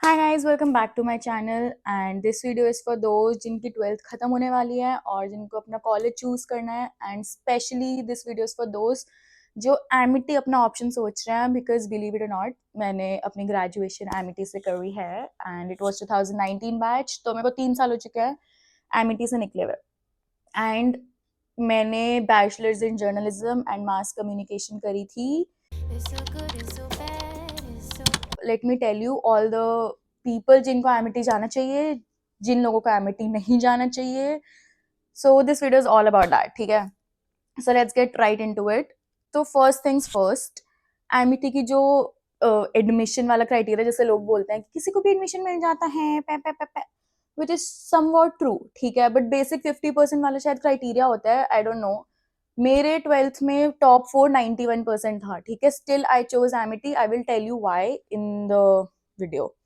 Hi guys, welcome back to my channel and this video is for those जिनकी 12th ख़त्म होने वाली है और जिनको अपना कॉलेज चूज़ करना है। And specially this video is for those जो एमिटी अपना ऑप्शन सोच रहे हैं, बिकॉज बिलीव इट और नॉट, मैंने अपनी ग्रेजुएशन एमिटी से करी है एंड इट वाज 2019 बैच, तो मेरे को 3 साल हो चुके हैं एमिटी से निकले हुए। एंड मैंने bachelors in journalism and mass communication करी थी। Let me tell you all the people जिनको एमिटी जाना चाहिए, जिन लोगों को एमिटी नहीं जाना चाहिए। So this video is all about that, ठीक है। So let's get right into it. तो फर्स्ट थिंग्स फर्स्ट, एमिटी की जो एडमिशन वाला क्राइटेरिया, जैसे लोग बोलते हैं कि किसी को भी एडमिशन मिल जाता है पे पे पे पे, विच इज समवॉट ट्रू, ठीक है, बट बेसिक 50% वाला शायद क्राइटेरिया होता है, आई डोंट नो। मेरे 12th में टॉप 4 91% था, ठीक है। Still I chose Amity, I will tell you why in the video,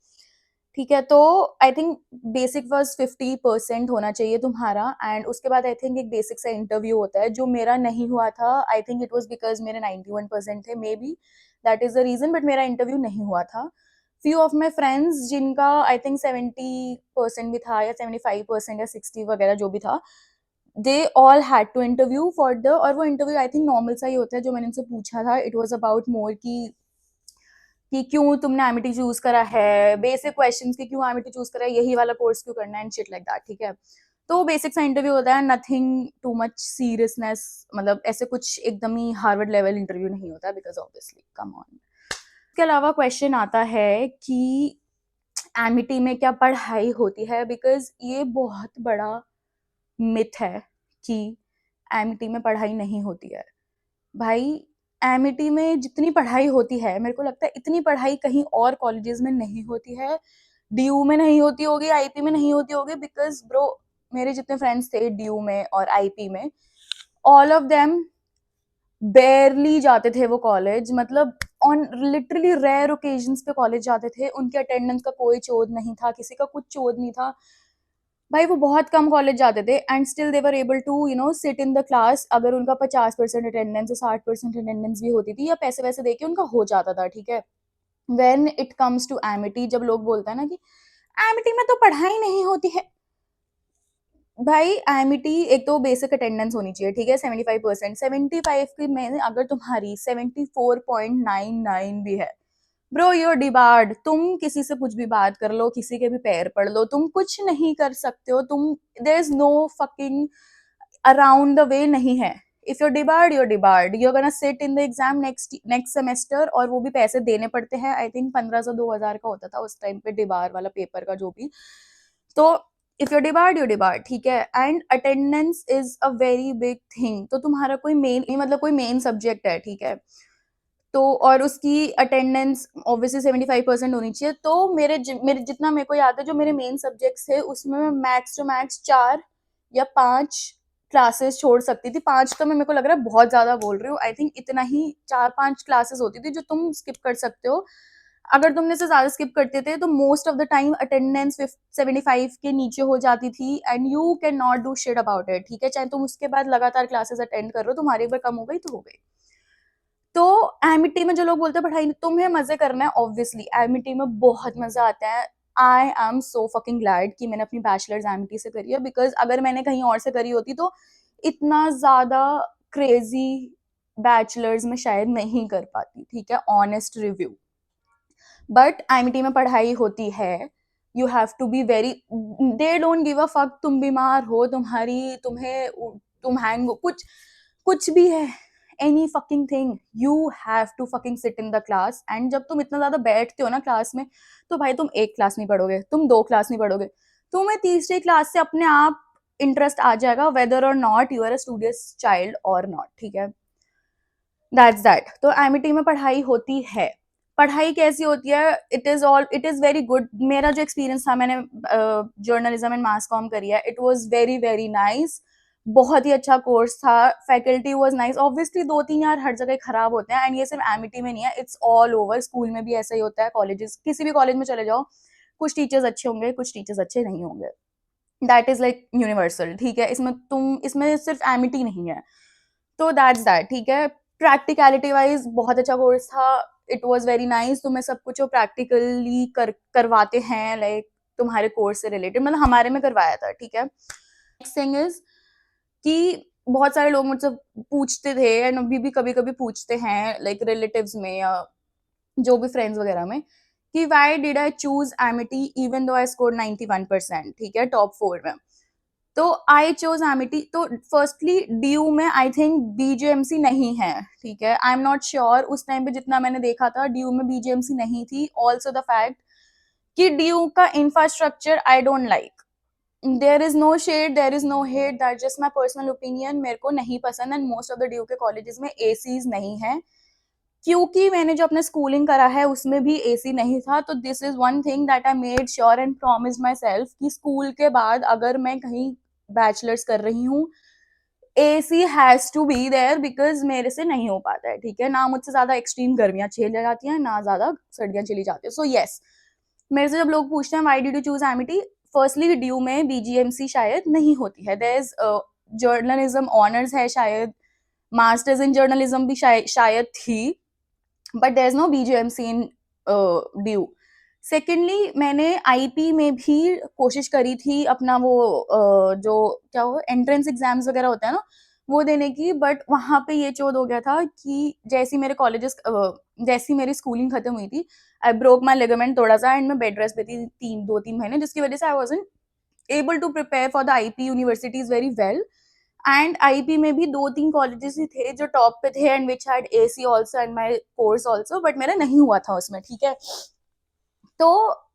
ठीक है। तो आई थिंक बेसिक वॉज 50% होना चाहिए तुम्हारा, एंड उसके बाद आई थिंक एक बेसिक सा इंटरव्यू होता है जो मेरा नहीं हुआ था। I think it was because मेरे 91% थे, maybe that is the reason, but मेरा इंटरव्यू नहीं हुआ था। फ्यू ऑफ माई फ्रेंड्स जिनका आई थिंक 70% भी था या 75% या 60 वगैरह जो भी था, they all had to interview for the, और वो इंटरव्यू आई थिंक नॉर्मल सा ही होता है। जो मैंने उनसे पूछा था, इट वॉज अबाउट मोर कि क्यों तुमने एमिटी चूज करा है, बेसिक क्वेश्चंस कि क्यों एमिटी चूज करा है, यही वाला कोर्स क्यों करना है एंड शिट लाइक दैट, ठीक है। तो बेसिक सा इंटरव्यू होता है, नथिंग टू मच सीरियसनेस, मतलब ऐसे कुछ एकदम ही हार्वर्ड लेवल इंटरव्यू नहीं होता, बिकॉज ऑब्वियसली कम ऑन। इसके अलावा क्वेश्चन आता है कि एमिटी में क्या पढ़ाई होती है, बिकॉज ये बहुत बड़ा मिथ है कि एमिटी में पढ़ाई नहीं होती है। भाई, एमिटी में जितनी पढ़ाई होती है, मेरे को लगता है इतनी पढ़ाई कहीं और कॉलेजेस में नहीं होती है। डीयू में नहीं होती होगी, आईपी में नहीं होती होगी, बिकॉज ब्रो मेरे जितने फ्रेंड्स थे डीयू में और आईपी में, ऑल ऑफ देम बेयरली जाते थे वो कॉलेज, मतलब ऑन लिटरली रेयर ओकेजन्स पे कॉलेज जाते थे। उनके अटेंडेंस का कोई चोद नहीं था, किसी का कुछ चोद नहीं था। भाई वो बहुत कम कॉलेज जाते थे and still they were able to sit in the class. अगर उनका 50% अटेंडेंस या 60% अटेंडेंस भी होती थी, या पैसे वैसे दे के उनका हो जाता था, ठीक है। When it comes to Amity, जब लोग बोलते हैं ना कि एमिटी में तो पढ़ाई नहीं होती है, भाई एमिटी एक तो बेसिक अटेंडेंस होनी चाहिए, ठीक है, 75%। 75 की में अगर तुम्हारी 74.99 भी है, ब्रो यूर डिबार्ड। तुम किसी से कुछ भी बात कर लो, किसी के भी पैर पड़ लो, तुम कुछ नहीं कर सकते हो। तुम, there is no fucking around the way, नहीं है। If you're debarred, you're debarred, you're gonna sit in the exam next semester, और वो भी पैसे देने पड़ते हैं। आई थिंक 1500-2000 का होता था उस टाइम पे डिबार वाला पेपर का जो भी। तो if you debarred, you debarred, ठीक है। And attendance is a very big thing. तो तुम्हारा कोई मेन, मतलब कोई मेन सब्जेक्ट है, ठीक है, तो और उसकी अटेंडेंस ऑब्वियसली 75% होनी चाहिए। तो मेरे जितना मेरे को याद है, जो मेरे मेन सब्जेक्ट्स थे उसमें मैं मैक्स टू मैक्स 4 या 5 क्लासेस छोड़ सकती थी। 5 तो मैं, मेरे को लग रहा है बहुत ज्यादा बोल रही हूँ, आई थिंक इतना ही 4-5 क्लासेस होती थी जो तुम स्किप कर सकते हो। अगर तुमने से ज्यादा स्किप करते थे तो most of the time attendance 75 के नीचे हो जाती थी and you can not do shit about it, ठीक है। चाहे तुम उसके बाद लगातार क्लासेस अटेंड कर रहे हो, तुम्हारी एक बार कम हो गई तो हो गई। तो एमिटी में जो लोग बोलते हैं पढ़ाई, तुम्हें मजे करना है, ऑब्वियसली एमिटी में बहुत मजा आता है। I am so fucking glad कि मैंने अपनी बैचलर्स एमिटी से करी है, बिकॉज अगर मैंने कहीं और से करी होती तो इतना ज्यादा क्रेजी बैचलर्स में शायद नहीं कर पाती, ठीक है, ऑनेस्ट रिव्यू। बट एमिटी में पढ़ाई होती है। You have to be very, they don't give a fuck तुम बीमार हो, तुम हैंग हो, कुछ कुछ भी है, any fucking thing, you have to fucking sit in the class. And जब तुम इतना ज्यादा बैठते हो ना क्लास में, तो भाई तुम एक क्लास नहीं पढ़ोगे, तुम 2 क्लास नहीं पढ़ोगे, तुम्हें तीसरी क्लास से अपने आप इंटरेस्ट आ जाएगा, वेदर और not you are a studious child और नॉट, ठीक है। That's that. तो एमिटी में पढ़ाई होती है। पढ़ाई कैसी होती है, इट इज वेरी गुड। मेरा जो एक्सपीरियंस था, मैंने जर्नलिज्म एंड मास कॉम करी है, it was very very nice. बहुत ही अच्छा कोर्स था, फैकल्टी वाज नाइस। ऑब्वियसली 2-3 यार हर जगह खराब होते हैं, एंड ये सिर्फ एमिटी में नहीं है, इट्स ऑल ओवर। स्कूल में भी ऐसा ही होता है, कॉलेजेस, किसी भी कॉलेज में चले जाओ, कुछ टीचर्स अच्छे होंगे, कुछ टीचर्स अच्छे नहीं होंगे। दैट इज लाइक यूनिवर्सल, ठीक है। इसमें सिर्फ एमिटी नहीं है। तो दैट्स दैट, ठीक है। प्रैक्टिकलिटी वाइज बहुत अच्छा कोर्स था। इट वॉज वेरी नाइस, तुम्हें सब कुछ वो प्रैक्टिकली करवाते हैं, लाइक तुम्हारे कोर्स से रिलेटेड, मतलब हमारे में करवाया था, ठीक है। नेक्स्ट थिंग इज कि बहुत सारे लोग मुझसे पूछते थे एंड अभी भी कभी कभी पूछते हैं, लाइक रिलेटिव्स में या जो भी फ्रेंड्स वगैरह में, कि why did I choose Amity even though I score 91%, ठीक है, टॉप 4 में। तो आई चोज एमिटी। तो फर्स्टली ड्यू में आई थिंक बीजेएमसी नहीं है, ठीक है, आई एम नॉट श्योर, उस टाइम पे जितना मैंने देखा था ड्यू में बीजेएमसी नहीं थी। ऑल्सो द फैक्ट कि ड्यू का infrastructure I don't like, there is no shed, there is no hate, that just my personal opinion, मेरे को नहीं पसंद। And most of the DU के कॉलेजेस में एसीज नहीं है, क्योंकि मैंने जो अपने स्कूलिंग करा है उसमें भी एसी नहीं था। तो this is one thing that I made sure and promised myself कि स्कूल के बाद अगर मैं कहीं बैचलर्स कर रही हूँ, AC has to be there, because मेरे से नहीं हो पाता है, ठीक है, ना मुझसे ज्यादा एक्सट्रीम गर्मियां झेल जाती हैं, ना ज्यादा सर्दियां चली जाती है। सो येस, मेरे से जब लोग पूछते हैं why did you choose Amity, firstly due में बीजीएमसी शायद नहीं होती है, देयर इज जर्नलिज्म ऑनर्स है शायद, मास्टर्स इन जर्नलिज्म भी शायद थी, but there is no BJMC in DU. Secondly मैंने आईपी में भी कोशिश करी थी अपना वो जो क्या हो एंट्रेंस एग्जाम्स वगैरह होता है ना, वो देने की, बट वहां पे ये चोद हो गया था कि जैसी मेरे कॉलेजेस जैसी मेरी स्कूलिंग खत्म हुई थी, आई ब्रोक माई लिगामेंट थोड़ा सा एंड मैं बेड रेस्ट पे थी 2-3 महीने, जिसकी वजह से I wasn't able to prepare for the IP universities very well. And IP में भी 2-3 कॉलेजेस ही थे जो टॉप पे थे and which had AC also and my course also, but मेरा नहीं हुआ था उसमें, ठीक है। तो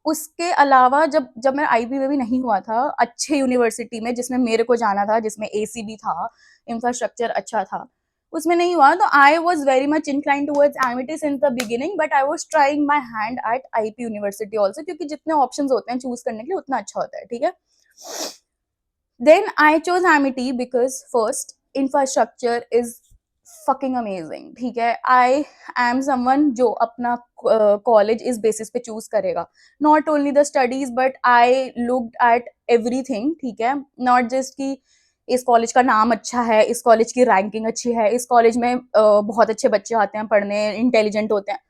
उसके अलावा जब जब मैं आईपी में भी नहीं हुआ था अच्छे यूनिवर्सिटी में जिसमें मेरे को जाना था, जिसमें एसी भी था, इंफ्रास्ट्रक्चर अच्छा था, उसमें नहीं हुआ, तो I was very much incline towards Amity since the beginning, but I was trying my hand eight IP university also, क्योंकि जितने ऑप्शन होते हैं चूज करने के लिए उतना अच्छा होता है, ठीक है। Then I chose Amity because first, infrastructure is fucking amazing. ठीक है, I am someone जो अपना college इस basis पे choose करेगा. Not only the studies, but I looked at everything. ठीक है, not just कि इस कॉलेज का नाम अच्छा है, इस कॉलेज की रैंकिंग अच्छी है, इस कॉलेज में बहुत अच्छे बच्चे आते हैं पढ़ने, इंटेलिजेंट होते हैं।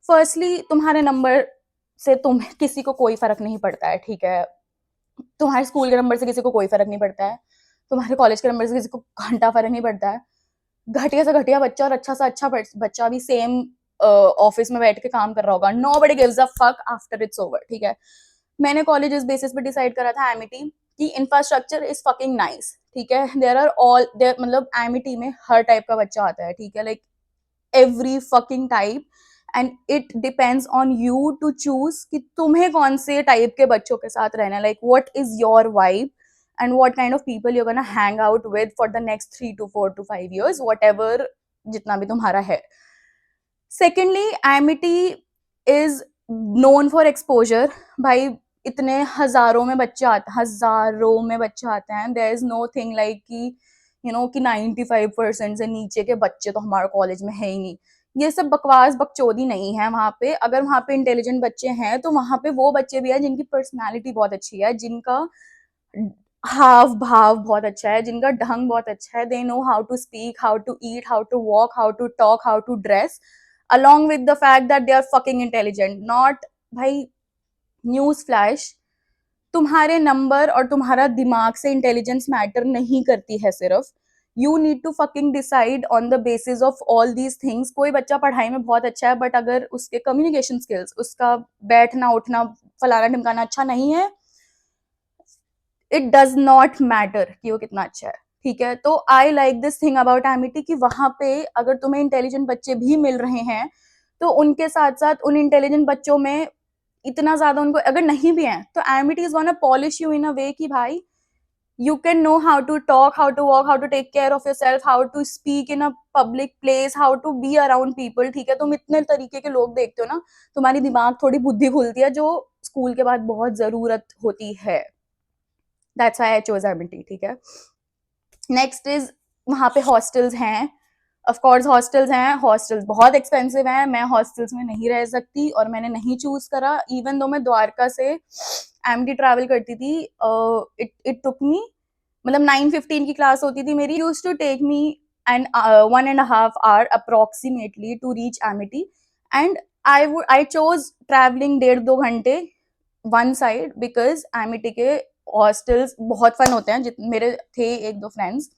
फर्स्टली तुम्हारे नंबर से तुम किसी को कोई फर्क नहीं पड़ता है, ठीक है, तुम्हारे स्कूल के नंबर से किसी को कोई फर्क नहीं पड़ता है, तुम्हारे कॉलेज के नंबर से किसी को घंटा फर्क नहीं पड़ता है। घटिया से घटिया बच्चा और अच्छा सा अच्छा बच्चा भी सेम ऑफिस में बैठ के काम कर रहा होगा, nobody gives a fuck after it's over, ठीक है। मैंने कॉलेज इस बेसिस पे डिसाइड करा था एमिटी कि इंफ्रास्ट्रक्चर इज फकिंग नाइस, ठीक है, देयर आर ऑल देयर, मतलब एमिटी में हर टाइप का बच्चा आता है, ठीक है, like every fucking type, and it depends on you to choose कि तुम्हें कौन से टाइप के बच्चों के साथ रहना है, like what is your vibe and what kind of people you gonna hang out with for the next 3 to 4 to 5 years, whatever जितना भी तुम्हारा है। Secondly Amity is known for exposure, भाई इतने हजारों में बच्चे आते हैं, there is no thing like कि यू नो कि 95% से नीचे के बच्चे तो हमारे कॉलेज में है ही नहीं, ये सब बकवास बकचोदी नहीं है वहाँ पे। अगर वहाँ पे इंटेलिजेंट बच्चे हैं तो वहाँ पे वो बच्चे भी हैं जिनकी पर्सनालिटी बहुत अच्छी है, जिनका हाव भाव बहुत अच्छा है, जिनका ढंग बहुत अच्छा है, they know how to speak, how to eat, how to walk, how to talk, how to dress, along with the fact that they are fucking intelligent, not भाई न्यूज फ्लैश, तुम्हारे नंबर और तुम्हारा दिमाग से इंटेलिजेंस मैटर नहीं करती है सिर्फ, you need to fucking decide on the basis of all these things. कोई बच्चा पढ़ाई में बहुत अच्छा है बट अगर उसके कम्युनिकेशन स्किल्स, उसका बैठना उठना फलाना ढिमकाना अच्छा नहीं है, इट डज नॉट मैटर कि वो कितना अच्छा है, ठीक है। तो I like this thing about Amity कि वहां पे अगर तुम्हें इंटेलिजेंट बच्चे भी मिल रहे हैं तो उनके साथ साथ उन इंटेलिजेंट बच्चों में इतना ज्यादा उनको अगर नहीं भी है तो Amity is gonna polish you in a way कि भाई you can know how to talk, how to walk, how to take care of yourself, how to speak in a public place, how to be around people, ठीक है। तुम इतने तरीके के लोग देखते हो ना, तुम्हारी दिमाग थोड़ी बुद्धि खुलती है जो स्कूल के बाद बहुत जरूरत होती है। That's why I chose Amity, ठीक है। नेक्स्ट इज वहाँ पे हॉस्टल्स हैं, ऑफ कोर्स हॉस्टल्स हैं, हॉस्टल्स बहुत एक्सपेंसिव हैं, मैं हॉस्टल्स में नहीं रह सकती और मैंने नहीं चूज करा, इवन दो मैं द्वारका से एमडी ट्रैवल करती थी, इट टुक मी, मतलब 9:15 की क्लास होती थी मेरी, used to take me and 1.5 hour approximately to reach Amity, and I chose travelling 1.5-2 घंटे वन साइड बिकॉज एमिटी के हॉस्टल्स बहुत फन होते हैं। मेरे थे 1-2 फ्रेंड्स,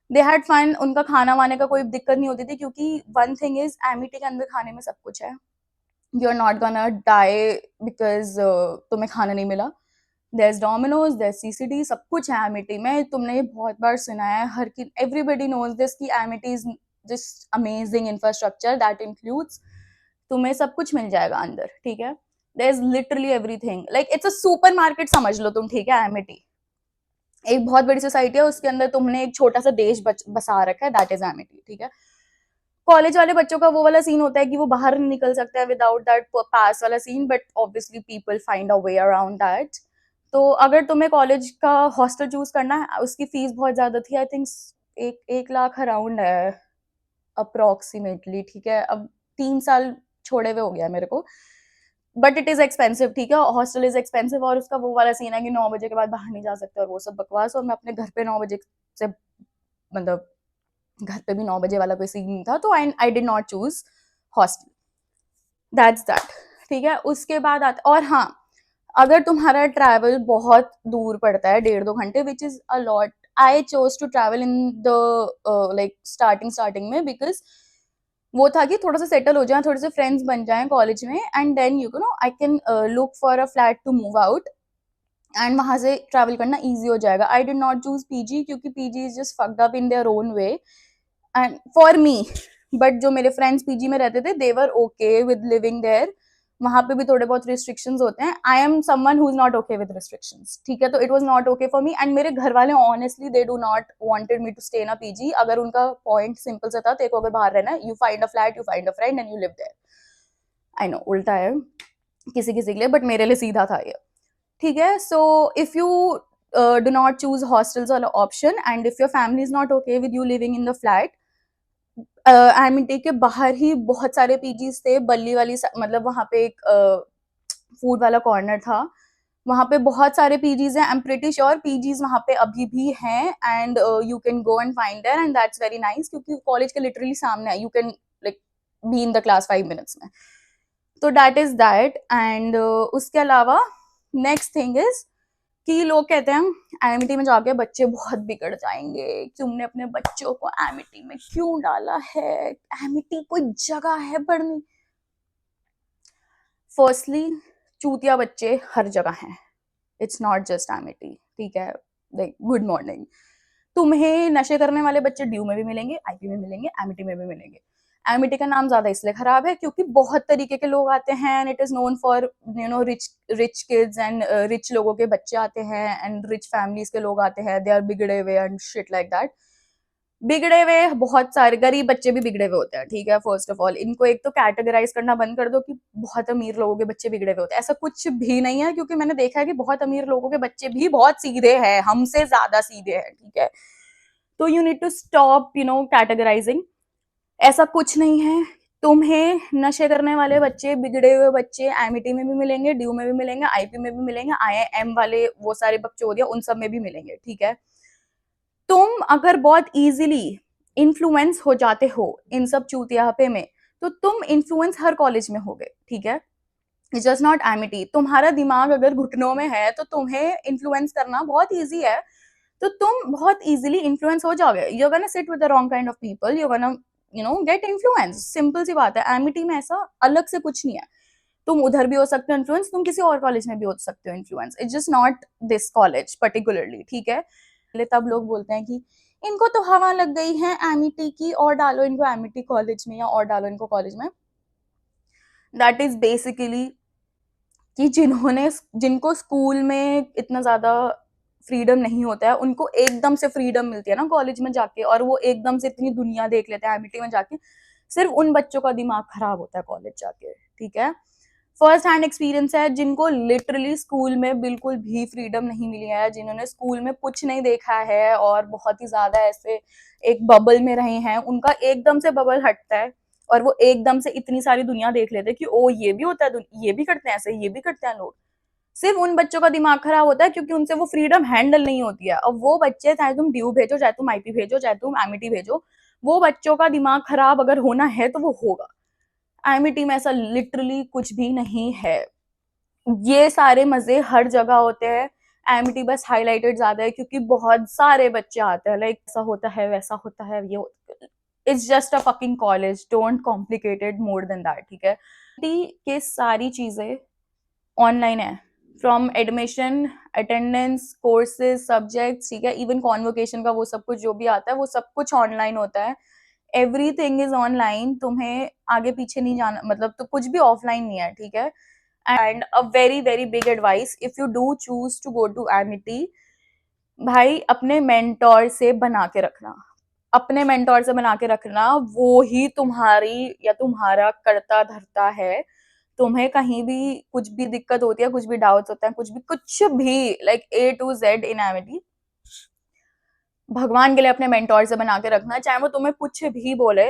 दे हैड फन, उनका खाना वाने का कोई दिक्कत नहीं होती थी, क्योंकि वन थिंग इज एमिटी के अंदर खाने में सब कुछ है। You are not gonna die because तुम्हें खाना नहीं मिला। there's Domino's, there's CCD, सब कुछ है एमिटी में। तुमने ये बहुत बार सुना है, हर की एवरीबडी नोज दिस कि Amity is just amazing infrastructure that includes, तुम्हें सब कुछ मिल जाएगा अंदर, ठीक है। There is literally everything, like it's a super market समझ लो तुम, ठीक है। एमिटी एक बहुत बड़ी सोसाइटी है, उसके अंदर तुमने एक छोटा सा देश बसा रखा है, दैट इज एमिटी, ठीक है। कॉलेज वाले बच्चों का वो वाला सीन होता है कि वो बाहर नहीं निकल सकता है विदाउट दैट पास वाला scene, but obviously people find a way around that. तो अगर तुम्हें कॉलेज का हॉस्टल चूज करना है, उसकी फीस बहुत ज्यादा थी, आई थिंक 1 लाख अराउंड है अप्रोक्सीमेटली, ठीक है। अब 3 साल छोड़े हुए हो गया मेरे को, बट इट इज एक्सपेंसिव, ठीक है। हॉस्टल इज एक्सपेंसिव, और उसका वो वाला सीन है कि 9 बजे के बाद बाहर नहीं जा सकते और वो सब बकवास। और मैं अपने घर पे 9 बजे से, मतलब घर पे भी 9 बजे वाला कोई सीन नहीं था, तो आई did not choose hostel, that's that, ठीक है। उसके बाद और हाँ, अगर तुम्हारा ट्रैवल बहुत दूर पड़ता है 1.5-2 घंटे, which is a lot, I chose to travel in the like starting में, बिकॉज वो था कि थोड़ा सा सेटल हो जाए, थोड़े से फ्रेंड्स बन जाएं कॉलेज में, and then you know I can look for a flat to move out, and वहां से ट्रैवल करना ईजी हो जाएगा। I did not choose PG, क्योंकि PG is just fucked up in their own way and for me. But जो मेरे friends PG में रहते थे, they were okay with living there. वहां पे भी थोड़े बहुत रिस्ट्रिक्शंस होते हैं, I am someone who is not okay with restrictions, ठीक है। तो it was not okay for me, and मेरे घर वाले honestly they do not wanted me to stay in a PG. अगर उनका पॉइंट सिंपल सा था, तेरे को अगर बाहर रहना है, you find a flat, you find a friend and you live there. I know उल्टा है किसी किसी के लिए, बट मेरे लिए सीधा था ये, ठीक है। So if you do not choose hostels or option, and if your family is not okay with you living in the flat, Amity के बाहर ही बहुत सारे पीजीज थे, बल्ली वाली मतलब वहां पे एक फूड वाला कॉर्नर था, वहां पे बहुत सारे पीजीज हैं। I am pretty sure PGs वहां पे अभी भी हैं, and you can go and find there, and that's very nice, क्योंकि कॉलेज के लिटरली सामने है, you can like be in the class 5 minutes में। तो दैट इज दैट, एंड उसके अलावा नेक्स्ट थिंग इज कि लोग कहते हैं एमिटी में जाके बच्चे बहुत बिगड़ जाएंगे, तुमने अपने बच्चों को एमिटी में क्यों डाला है, एमिटी कोई जगह है पढ़ने। फर्स्टली, चूतिया बच्चे हर जगह हैं, इट्स नॉट जस्ट एमिटी, ठीक है। गुड मॉर्निंग, तुम्हें नशे करने वाले बच्चे ड्यू में भी मिलेंगे, आईपी में मिलेंगे, एमिटी में भी मिलेंगे। एमिटी का नाम ज्यादा इसलिए खराब है क्योंकि बहुत तरीके के लोग आते हैं, and it is known for you know rich kids, and rich लोगों के बच्चे आते हैं, एंड रिच फैमिलीज के लोग आते हैं, दे आर बिगड़े हुए एंड शिट लाइक दैट। बिगड़े हुए बहुत सारे गरीब बच्चे भी बिगड़े हुए होते हैं, ठीक है। फर्स्ट ऑफ ऑल इनको एक तो कैटेगराइज करना बंद कर दो कि बहुत अमीर लोगों के बच्चे बिगड़े हुए होते हैं, ऐसा कुछ भी नहीं है, क्योंकि मैंने देखा है कि बहुत अमीर लोगों के बच्चे भी बहुत सीधे हैं, हमसे ज्यादा सीधे हैं, ठीक है। तो you need to stop you know categorising, ऐसा कुछ नहीं है। तुम्हें नशे करने वाले बच्चे, बिगड़े हुए बच्चे एमिटी में भी मिलेंगे, ड्यू में भी मिलेंगे, आईपी में भी मिलेंगे, आईआईएम वाले वो सारे बकचोदिया उन सब में भी मिलेंगे, ठीक है। तुम अगर बहुत इजीली इन्फ्लुएंस हो जाते हो इन सब चूतियापे में, तो तुम इन्फ्लुएंस हर कॉलेज में होगे, ठीक है। It's just not Amity. तुम्हारा दिमाग अगर घुटनों में है तो तुम्हें इन्फ्लुएंस करना बहुत ईजी है, तो तुम बहुत इजीली इन्फ्लुएंस हो जाओगे। You gonna sit with the wrong kind of people, you gonna you know get influence, simple सी बात है। एमिटी में ऐसा अलग से कुछ नहीं है, तुम उधर भी हो सकते हो इन्फ्लुएंस, तुम किसी और कॉलेज में भी हो सकते हो influence, it's just not this college particularly, ठीक है। तब लोग बोलते हैं कि इनको तो हवा लग गई है एमिटी की, और डालो इनको एमिटी कॉलेज में, या और डालो इनको कॉलेज में। दैट इज बेसिकली कि जिनको स्कूल में इतना ज्यादा फ्रीडम नहीं होता है, उनको एकदम से फ्रीडम मिलती है ना कॉलेज में जाके, और वो एकदम से इतनी दुनिया देख लेते हैं एमिटी में जाके, सिर्फ उन बच्चों का दिमाग खराब होता है कॉलेज जाके, ठीक है। फर्स्ट हैंड एक्सपीरियंस है, जिनको लिटरली स्कूल में बिल्कुल भी फ्रीडम नहीं मिली है, जिन्होंने स्कूल में कुछ नहीं देखा है और बहुत ही ज्यादा ऐसे एक बबल में रहे हैं, उनका एकदम से बबल हटता है और वो एकदम से इतनी सारी दुनिया देख लेते हैं कि ओ ये भी होता है, ये भी करते हैं ऐसे, ये भी करते हैं लोग। सिर्फ उन बच्चों का दिमाग खराब होता है क्योंकि उनसे वो फ्रीडम हैंडल नहीं होती है। अब वो बच्चे, चाहे तुम ड्यू भेजो, चाहे तुम आईपी भेजो, चाहे तुम एमिटी भेजो, वो बच्चों का दिमाग खराब अगर होना है तो वो होगा। एमिटी में ऐसा लिटरली कुछ भी नहीं है। ये सारे मजे हर जगह होते हैं, एमिटी बस हाईलाइटेड ज्यादा है क्योंकि बहुत सारे बच्चे आते हैं, लाइक ऐसा होता है वैसा होता है, ये it's just a fucking college, don't complicated more than that, ठीक है। के सारी चीजें ऑनलाइन है, from admission, attendance, courses, subjects, ठीक है, इवन कॉन्वोकेशन का वो सब कुछ जो भी आता है वो सब कुछ ऑनलाइन होता है। एवरीथिंग इज ऑनलाइन, तुम्हें आगे पीछे नहीं जाना, मतलब तो कुछ भी ऑफलाइन नहीं है, ठीक है। And a very very big advice, if you do choose to go to Amity, भाई अपने मेंटोर से बना के रखना, अपने मेंटोर से बना के रखना, वो ही तुम्हारी या तुम्हारा करता धरता है। तुम्हें कहीं भी कुछ भी दिक्कत होती है, कुछ भी डाउट्स होता है, कुछ भी like A to Z in Amity, भगवान के लिए अपने मेंटोर से बना के रखना, चाहे वो तुम्हें कुछ भी बोले,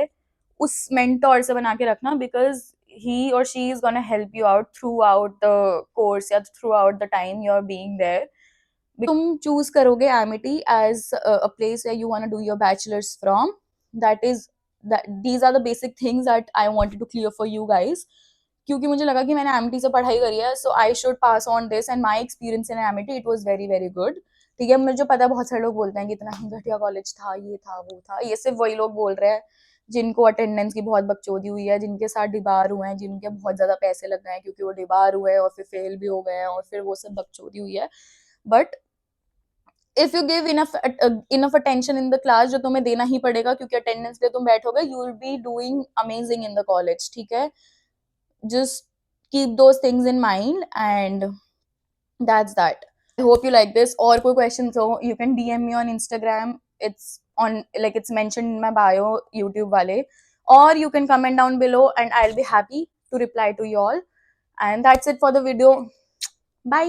उस मेंटोर से बना के रखना, बिकॉज ही और she is gonna help you out throughout the course या throughout the time you are being there. तुम चूज करोगे Amity as a place where you want to do your bachelors from, that is these are the basic things that I wanted to clear for you guys, क्योंकि मुझे लगा कि मैंने Amity से पढ़ाई करी है, so I should pass on this and my experience in Amity, it was very very good, ठीक है। मुझे पता है बहुत सारे लोग बोलते हैं कि इतना ही घटिया कॉलेज था, ये था वो था, ये सिर्फ वही लोग बोल रहे हैं जिनको अटेंडेंस की बहुत बकचोदी हुई है, जिनके साथ डिबार हुए हैं, जिनके बहुत ज्यादा पैसे लग गए हैं क्योंकि वो डिबार हुए हैं और फिर फेल भी हो गए हैं और फिर वो सब बकचोदी हुई है। But if you give enough attention in the class, जो तुम्हें देना ही पड़ेगा क्योंकि अटेंडेंस पे तुम बैठोगे, you will be doing amazing in the college, ठीक है। just keep those things in mind, and that's that. I hope you like this. Or koi questions ho, you can DM me on Instagram, it's on, like it's mentioned in my bio, YouTube wale, or you can comment down below and I'll be happy to reply to you all. And that's it for the video. Bye.